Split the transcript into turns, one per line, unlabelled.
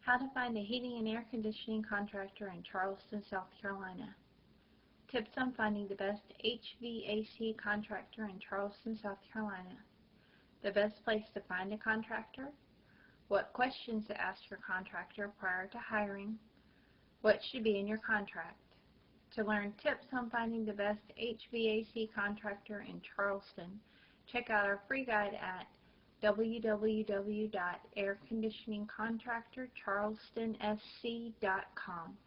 How to find a heating and air conditioning contractor in Charleston, South Carolina. Tips on finding the best HVAC contractor in Charleston, South Carolina. The best place to find a contractor. What questions to ask your contractor prior to hiring. What should be in your contract. To learn tips on finding the best HVAC contractor in Charleston, check out our free guide at www.airconditioningcontractorcharlestonsc.com.